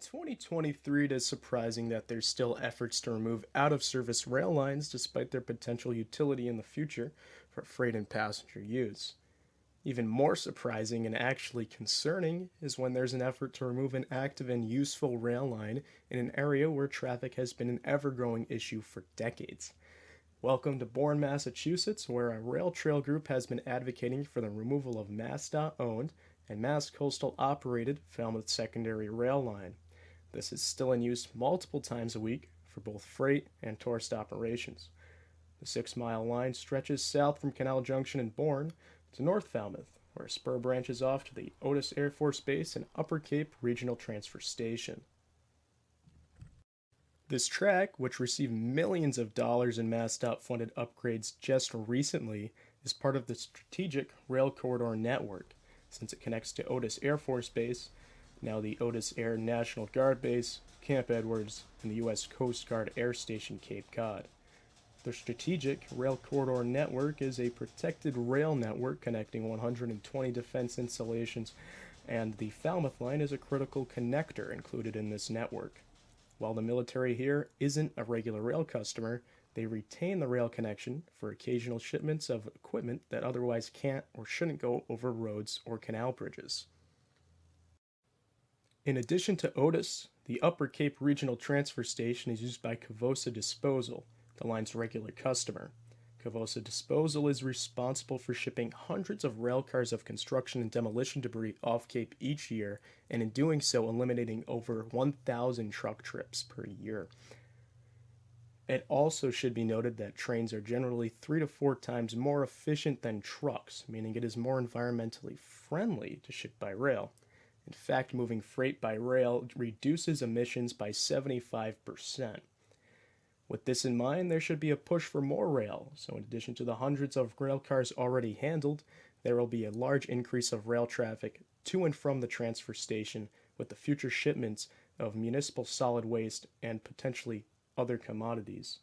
2023, it is surprising that there's still efforts to remove out-of-service rail lines despite their potential utility in the future for freight and passenger use. Even more surprising and actually concerning is when there's an effort to remove an active and useful rail line in an area where traffic has been an ever-growing issue for decades. Welcome to Bourne, Massachusetts, where a rail trail group has been advocating for the removal of MassDOT-owned and Mass Coastal-operated Falmouth Secondary Rail Line. This is still in use multiple times a week for both freight and tourist operations. The 6-mile line stretches south from Canal Junction in Bourne to North Falmouth, where a spur branches off to the Otis Air Force Base and Upper Cape Regional Transfer Station. This track, which received millions of dollars in MassDOT-funded upgrades just recently, is part of the strategic rail corridor network, since it connects to Otis Air Force Base, now the Otis Air National Guard Base, Camp Edwards, and the U.S. Coast Guard Air Station Cape Cod. The strategic rail corridor network is a protected rail network connecting 120 defense installations, and the Falmouth line is a critical connector included in this network. While the military here isn't a regular rail customer, they retain the rail connection for occasional shipments of equipment that otherwise can't or shouldn't go over roads or canal bridges. In addition to Otis, the Upper Cape Regional Transfer Station is used by Cavosa Disposal, the line's regular customer. Cavosa Disposal is responsible for shipping hundreds of rail cars of construction and demolition debris off Cape each year, and in doing so eliminating over 1,000 truck trips per year. It also should be noted that trains are generally 3 to 4 times more efficient than trucks, meaning it is more environmentally friendly to ship by rail. In fact, moving freight by rail reduces emissions by 75%. With this in mind, there should be a push for more rail, so in addition to the hundreds of rail cars already handled, there will be a large increase of rail traffic to and from the transfer station with the future shipments of municipal solid waste and potentially other commodities.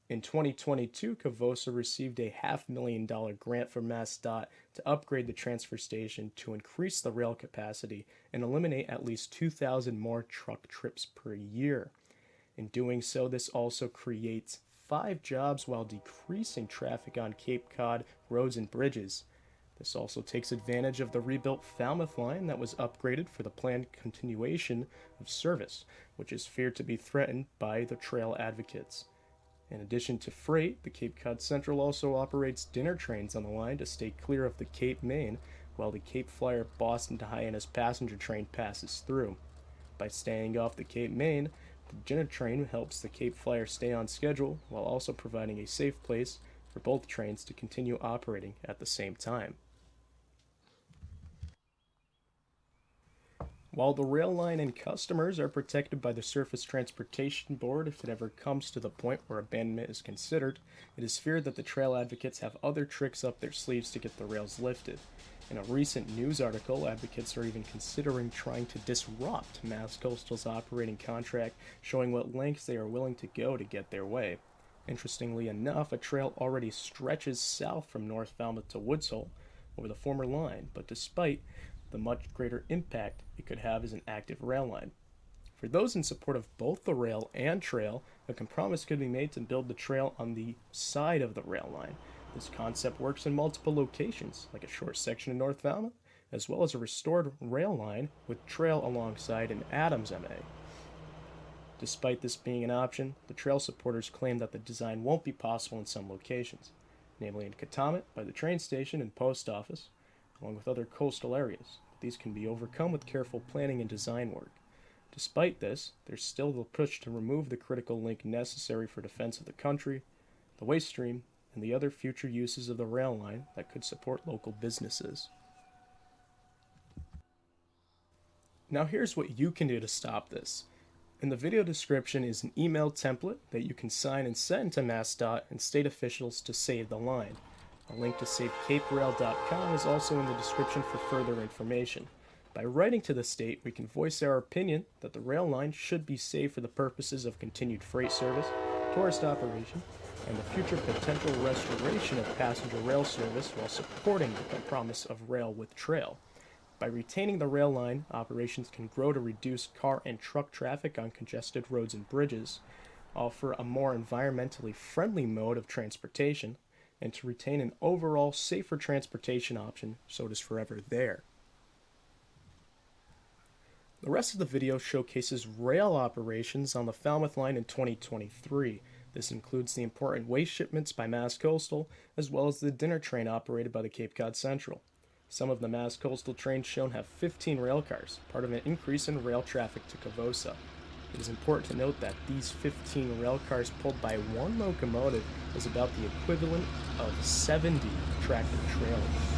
In 2022, Cavosa received a $500,000 grant from MassDOT to upgrade the transfer station to increase the rail capacity and eliminate at least 2,000 more truck trips per year. In doing so, this also creates 5 jobs while decreasing traffic on Cape Cod roads and bridges. This also takes advantage of the rebuilt Falmouth line that was upgraded for the planned continuation of service, which is feared to be threatened by the trail advocates. In addition to freight, the Cape Cod Central also operates dinner trains on the line to stay clear of the Cape Main, while the Cape Flyer Boston to Hyannis passenger train passes through. By staying off the Cape Main, the dinner train helps the Cape Flyer stay on schedule while also providing a safe place for both trains to continue operating at the same time. While the rail line and customers are protected by the Surface Transportation Board if it ever comes to the point where abandonment is considered, it is feared that the trail advocates have other tricks up their sleeves to get the rails lifted. In a recent news article, advocates are even considering trying to disrupt Mass Coastal's operating contract, showing what lengths they are willing to go to get their way. Interestingly enough, a trail already stretches south from North Falmouth to Woods Hole over the former line, but despite the much greater impact it could have as an active rail line. For those in support of both the rail and trail, a compromise could be made to build the trail on the side of the rail line. This concept works in multiple locations, like a short section in North Falmouth, as well as a restored rail line with trail alongside in Adams, MA. Despite this being an option, the trail supporters claim that the design won't be possible in some locations, namely in Katamet by the train station and post office, along with other coastal areas. These can be overcome with careful planning and design work. Despite this, there's still the push to remove the critical link necessary for defense of the country, the waste stream, and the other future uses of the rail line that could support local businesses. Now here's what you can do to stop this. In the video description is an email template that you can sign and send to MassDOT and state officials to save the line. A link to savecaperail.com is also in the description for further information. By writing to the state, we can voice our opinion that the rail line should be saved for the purposes of continued freight service, tourist operation, and the future potential restoration of passenger rail service while supporting the promise of rail with trail. By retaining the rail line, operations can grow to reduce car and truck traffic on congested roads and bridges, offer a more environmentally friendly mode of transportation, and to retain an overall safer transportation option so it is forever there. The rest of the video showcases rail operations on the Falmouth line in 2023. This includes the important waste shipments by Mass Coastal, as well as the dinner train operated by the Cape Cod Central. Some of the Mass Coastal trains shown have 15 rail cars, part of an increase in rail traffic to Cavosa. It is important to note that these 15 rail cars pulled by one locomotive is about the equivalent of 70 tractor trailers.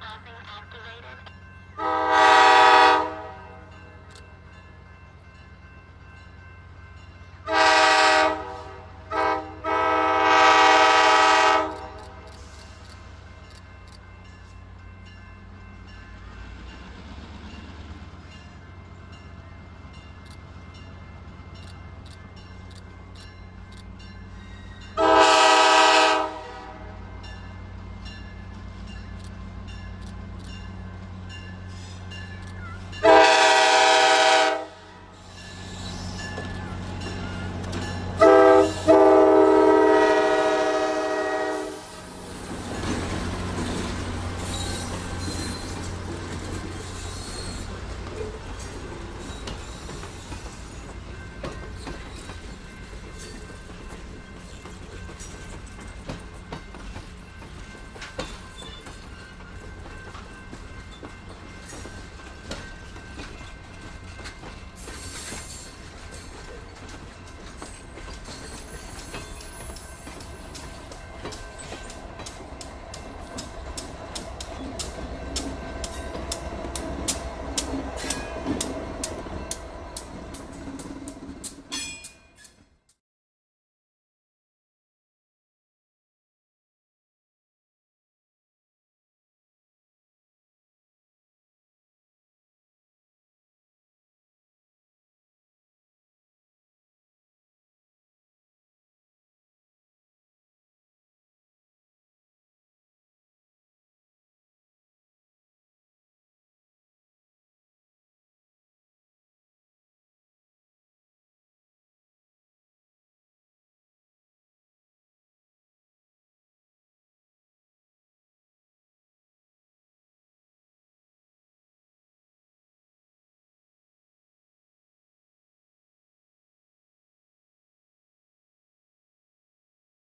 stopping activated.